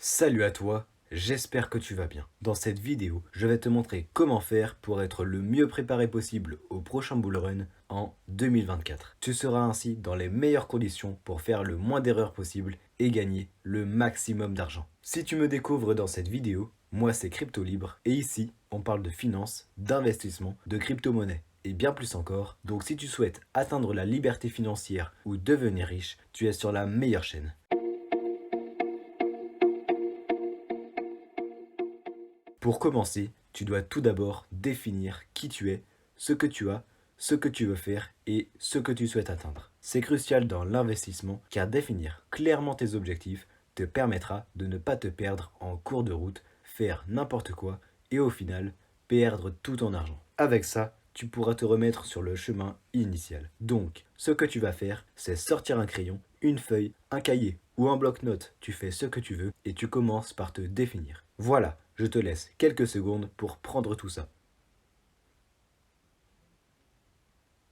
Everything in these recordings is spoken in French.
Salut à toi, j'espère que tu vas bien. Dans cette vidéo, je vais te montrer comment faire pour être le mieux préparé possible au prochain bull run en 2024. Tu seras ainsi dans les meilleures conditions pour faire le moins d'erreurs possible et gagner le maximum d'argent. Si tu me découvres dans cette vidéo, moi c'est Crypto Libre et ici on parle de finance, d'investissement, de crypto-monnaie et bien plus encore. Donc si tu souhaites atteindre la liberté financière ou devenir riche, tu es sur la meilleure chaîne. Pour commencer, tu dois tout d'abord définir qui tu es, ce que tu as, ce que tu veux faire et ce que tu souhaites atteindre. C'est crucial dans l'investissement car définir clairement tes objectifs te permettra de ne pas te perdre en cours de route, faire n'importe quoi et au final perdre tout ton argent. Avec ça, tu pourras te remettre sur le chemin initial. Donc, ce que tu vas faire, c'est sortir un crayon, une feuille, un cahier ou un bloc-notes. Tu fais ce que tu veux et tu commences par te définir. Voilà, je te laisse quelques secondes pour prendre tout ça.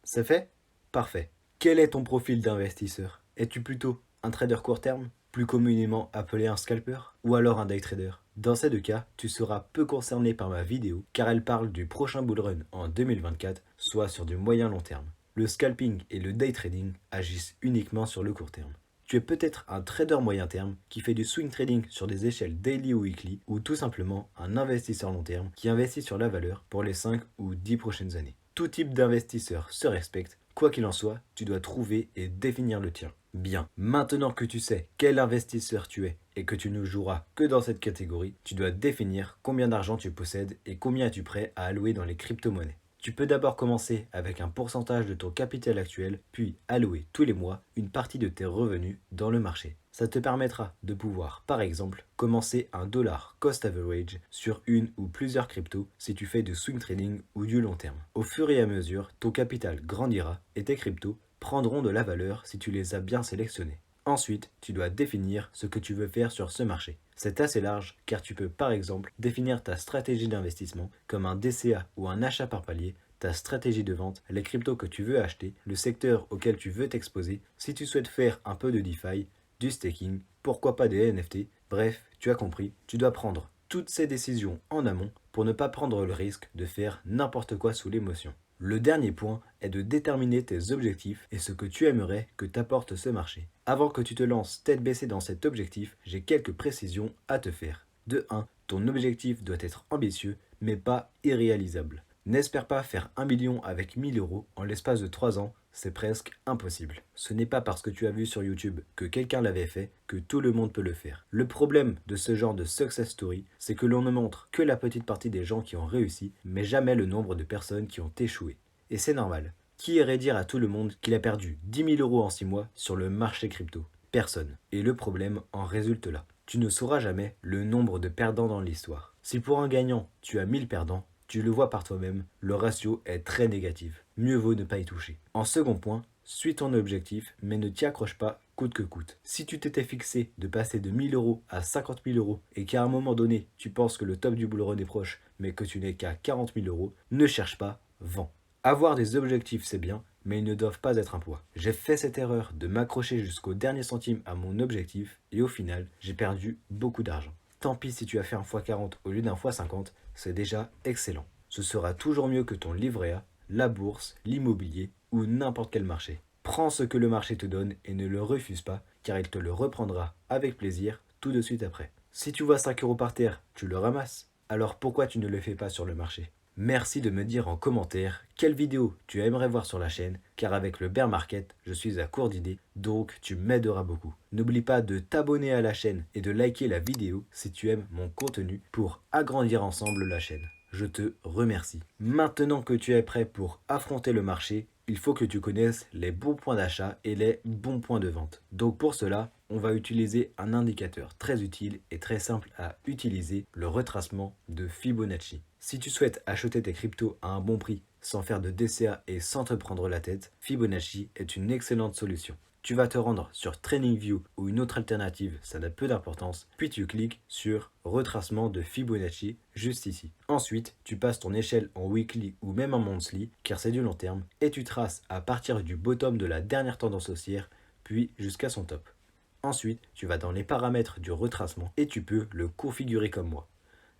C'est fait? Parfait. Quel est ton profil d'investisseur? Es-tu plutôt un trader court terme, plus communément appelé un scalper, ou alors un day trader? Dans ces deux cas, tu seras peu concerné par ma vidéo car elle parle du prochain bull run en 2024, soit sur du moyen long terme. Le scalping et le day trading agissent uniquement sur le court terme. Tu es peut-être un trader moyen terme qui fait du swing trading sur des échelles daily ou weekly, ou tout simplement un investisseur long terme qui investit sur la valeur pour les 5 ou 10 prochaines années. Tout type d'investisseur se respecte. Quoi qu'il en soit, tu dois trouver et définir le tien. Bien, maintenant que tu sais quel investisseur tu es et que tu ne joueras que dans cette catégorie, tu dois définir combien d'argent tu possèdes et combien es-tu prêt à allouer dans les crypto-monnaies. Tu peux d'abord commencer avec un pourcentage de ton capital actuel, puis allouer tous les mois une partie de tes revenus dans le marché. Ça te permettra de pouvoir, par exemple, commencer un dollar cost average sur une ou plusieurs cryptos si tu fais du swing trading ou du long terme. Au fur et à mesure, ton capital grandira et tes cryptos prendront de la valeur si tu les as bien sélectionnés. Ensuite, tu dois définir ce que tu veux faire sur ce marché. C'est assez large car tu peux par exemple définir ta stratégie d'investissement comme un DCA ou un achat par palier, ta stratégie de vente, les cryptos que tu veux acheter, le secteur auquel tu veux t'exposer, si tu souhaites faire un peu de DeFi, du staking, pourquoi pas des NFT, bref, tu as compris, tu dois prendre toutes ces décisions en amont pour ne pas prendre le risque de faire n'importe quoi sous l'émotion. Le dernier point est de déterminer tes objectifs et ce que tu aimerais que t'apporte ce marché. Avant que tu te lances tête baissée dans cet objectif, j'ai quelques précisions à te faire. De 1, ton objectif doit être ambitieux mais pas irréalisable. N'espère pas faire 1 million avec 1000 euros en l'espace de 3 ans, c'est presque impossible. Ce n'est pas parce que tu as vu sur YouTube que quelqu'un l'avait fait que tout le monde peut le faire. Le problème de ce genre de success story, c'est que l'on ne montre que la petite partie des gens qui ont réussi, mais jamais le nombre de personnes qui ont échoué. Et c'est normal. Qui irait dire à tout le monde qu'il a perdu 10 000 euros en 6 mois sur le marché crypto? Personne. Et le problème en résulte là. Tu ne sauras jamais le nombre de perdants dans l'histoire. Si pour un gagnant, tu as 1000 perdants, tu le vois par toi-même, le ratio est très négatif. Mieux vaut ne pas y toucher. En second point, suis ton objectif, mais ne t'y accroche pas coûte que coûte. Si tu t'étais fixé de passer de 1000 euros à 50 000 euros et qu'à un moment donné, tu penses que le top du bull run est proche, mais que tu n'es qu'à 40 000 euros, ne cherche pas, vends. Avoir des objectifs, c'est bien, mais ils ne doivent pas être un poids. J'ai fait cette erreur de m'accrocher jusqu'au dernier centime à mon objectif et au final, j'ai perdu beaucoup d'argent. Tant pis si tu as fait un x40 au lieu d'un x50, c'est déjà excellent. Ce sera toujours mieux que ton livret A, la bourse, l'immobilier ou n'importe quel marché. Prends ce que le marché te donne et ne le refuse pas, car il te le reprendra avec plaisir tout de suite après. Si tu vois 5 euros par terre, tu le ramasses. Alors pourquoi tu ne le fais pas sur le marché? Merci de me dire en commentaire quelle vidéo tu aimerais voir sur la chaîne, car avec le bear market, je suis à court d'idées, donc tu m'aideras beaucoup. N'oublie pas de t'abonner à la chaîne et de liker la vidéo si tu aimes mon contenu pour agrandir ensemble la chaîne. Je te remercie. Maintenant que tu es prêt pour affronter le marché, il faut que tu connaisses les bons points d'achat et les bons points de vente. Donc pour cela, on va utiliser un indicateur très utile et très simple à utiliser, le retracement de Fibonacci. Si tu souhaites acheter tes cryptos à un bon prix sans faire de DCA et sans te prendre la tête, Fibonacci est une excellente solution. Tu vas te rendre sur TradingView ou une autre alternative, ça n'a peu d'importance, puis tu cliques sur retracement de Fibonacci juste ici. Ensuite, tu passes ton échelle en weekly ou même en monthly, car c'est du long terme, et tu traces à partir du bottom de la dernière tendance haussière, puis jusqu'à son top. Ensuite, tu vas dans les paramètres du retracement et tu peux le configurer comme moi.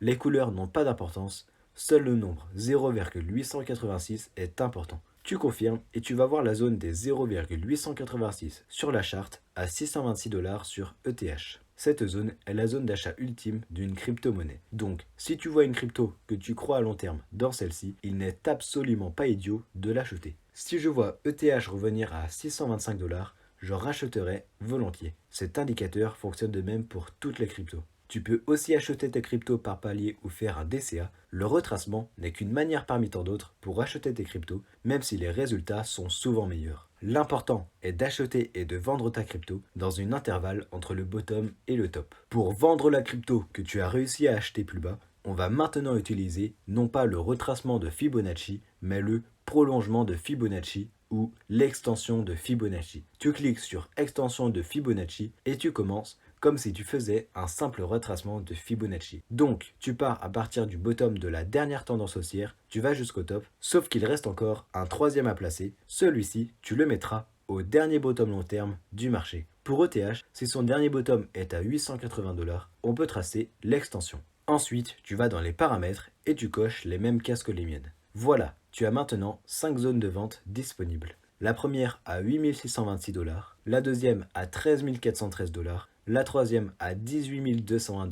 Les couleurs n'ont pas d'importance, seul le nombre 0,886 est important. Tu confirmes et tu vas voir la zone des 0,886 sur la charte à 626 $ sur ETH. Cette zone est la zone d'achat ultime d'une crypto-monnaie. Donc, si tu vois une crypto que tu crois à long terme dans celle-ci, il n'est absolument pas idiot de l'acheter. Si je vois ETH revenir à 625 $, je racheterai volontiers. Cet indicateur fonctionne de même pour toutes les cryptos. Tu peux aussi acheter tes cryptos par palier ou faire un DCA. Le retracement n'est qu'une manière parmi tant d'autres pour acheter tes cryptos, même si les résultats sont souvent meilleurs. L'important est d'acheter et de vendre ta crypto dans un intervalle entre le bottom et le top. Pour vendre la crypto que tu as réussi à acheter plus bas, on va maintenant utiliser non pas le retracement de Fibonacci, mais le prolongement de Fibonacci ou l'extension de Fibonacci. Tu cliques sur extension de Fibonacci et tu commences comme si tu faisais un simple retracement de Fibonacci. Donc, tu pars à partir du bottom de la dernière tendance haussière, tu vas jusqu'au top, sauf qu'il reste encore un troisième à placer. Celui-ci, tu le mettras au dernier bottom long terme du marché. Pour ETH, si son dernier bottom est à 880 $, on peut tracer l'extension. Ensuite, tu vas dans les paramètres et tu coches les mêmes cases que les miennes. Voilà, tu as maintenant 5 zones de vente disponibles. La première à 8626 $, la deuxième à 13 413 $, la troisième à 18 201 $,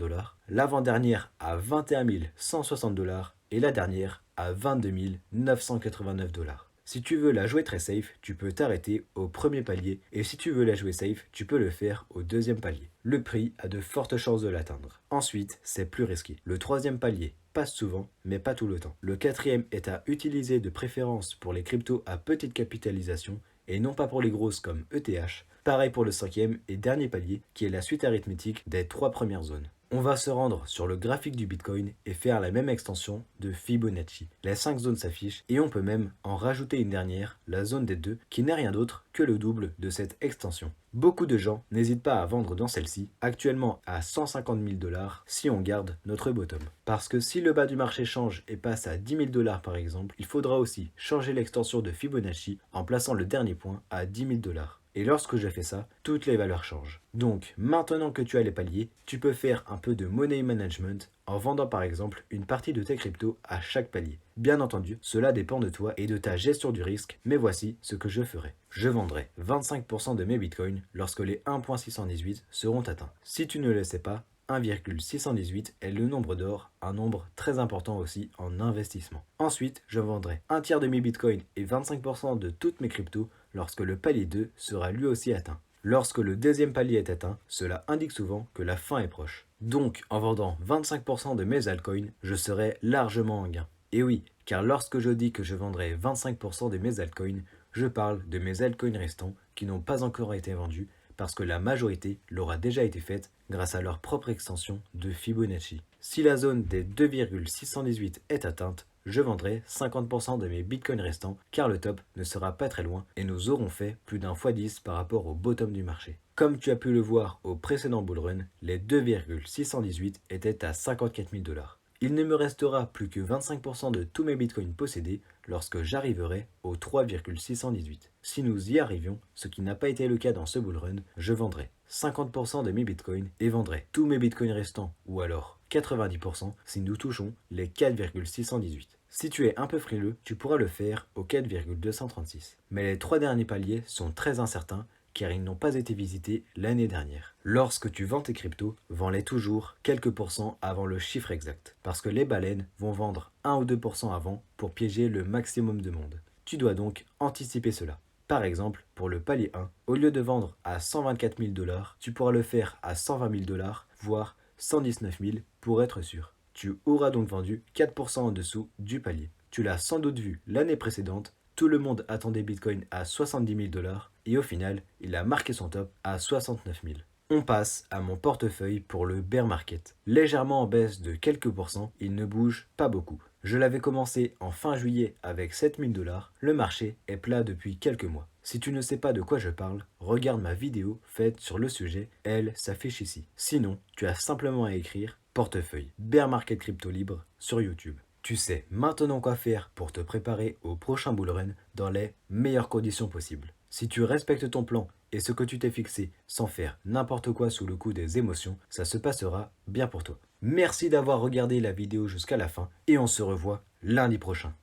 l'avant-dernière à 21 160 $ et la dernière à 22 989 $. Si tu veux la jouer très safe, tu peux t'arrêter au premier palier et si tu veux la jouer safe, tu peux le faire au deuxième palier. Le prix a de fortes chances de l'atteindre. Ensuite, c'est plus risqué. Le troisième palier passe souvent, mais pas tout le temps. Le quatrième est à utiliser de préférence pour les cryptos à petite capitalisation et non pas pour les grosses comme ETH. Pareil pour le cinquième et dernier palier qui est la suite arithmétique des 3 premières zones. On va se rendre sur le graphique du Bitcoin et faire la même extension de Fibonacci. Les 5 zones s'affichent et on peut même en rajouter une dernière, la zone des 2, qui n'est rien d'autre que le double de cette extension. Beaucoup de gens n'hésitent pas à vendre dans celle-ci, actuellement à 150 000 $ si on garde notre bottom. Parce que si le bas du marché change et passe à 10 000 $ par exemple, il faudra aussi changer l'extension de Fibonacci en plaçant le dernier point à 10 000 $. Et lorsque je fais ça, toutes les valeurs changent. Donc, maintenant que tu as les paliers, tu peux faire un peu de money management en vendant par exemple une partie de tes cryptos à chaque palier. Bien entendu, cela dépend de toi et de ta gestion du risque, mais voici ce que je ferai. Je vendrai 25% de mes bitcoins lorsque les 1.618 seront atteints. Si tu ne le sais pas, 1,618 est le nombre d'or, un nombre très important aussi en investissement. Ensuite, je vendrai un tiers de mes bitcoins et 25% de toutes mes cryptos lorsque le palier 2 sera lui aussi atteint. Lorsque le deuxième palier est atteint, cela indique souvent que la fin est proche. Donc, en vendant 25% de mes altcoins, je serai largement en gain. Et oui, car lorsque je dis que je vendrai 25% de mes altcoins, je parle de mes altcoins restants qui n'ont pas encore été vendus parce que la majorité l'aura déjà été faite grâce à leur propre extension de Fibonacci. Si la zone des 2,618 est atteinte, je vendrai 50% de mes bitcoins restants car le top ne sera pas très loin et nous aurons fait plus d'un x10 par rapport au bottom du marché. Comme tu as pu le voir au précédent bullrun, les 2,618 étaient à 54 000 $. Il ne me restera plus que 25% de tous mes bitcoins possédés lorsque j'arriverai aux 3,618. Si nous y arrivions, ce qui n'a pas été le cas dans ce bullrun, je vendrai 50% de mes bitcoins et vendrai tous mes bitcoins restants, ou alors 90% si nous touchons les 4,618. Si tu es un peu frileux, tu pourras le faire au 4,236. Mais les 3 derniers paliers sont très incertains car ils n'ont pas été visités l'année dernière. Lorsque tu vends tes cryptos, vends-les toujours quelques pourcents avant le chiffre exact, parce que les baleines vont vendre 1 ou 2% avant pour piéger le maximum de monde. Tu dois donc anticiper cela. Par exemple, pour le palier 1, au lieu de vendre à 124 000 $, tu pourras le faire à 120 000 $, voire 119 000 pour être sûr. Tu auras donc vendu 4% en dessous du palier. Tu l'as sans doute vu l'année précédente, tout le monde attendait Bitcoin à 70 000 $ et au final, il a marqué son top à 69 000. On passe à mon portefeuille pour le bear market. Légèrement en baisse de quelques pourcents, il ne bouge pas beaucoup. Je l'avais commencé en fin juillet avec 7 000 $, le marché est plat depuis quelques mois. Si tu ne sais pas de quoi je parle, regarde ma vidéo faite sur le sujet, elle s'affiche ici. Sinon, tu as simplement à écrire portefeuille bear market crypto libre sur YouTube. Tu sais maintenant quoi faire pour te préparer au prochain bullrun dans les meilleures conditions possibles. Si tu respectes ton plan et ce que tu t'es fixé sans faire n'importe quoi sous le coup des émotions, ça se passera bien pour toi. Merci d'avoir regardé la vidéo jusqu'à la fin et on se revoit lundi prochain.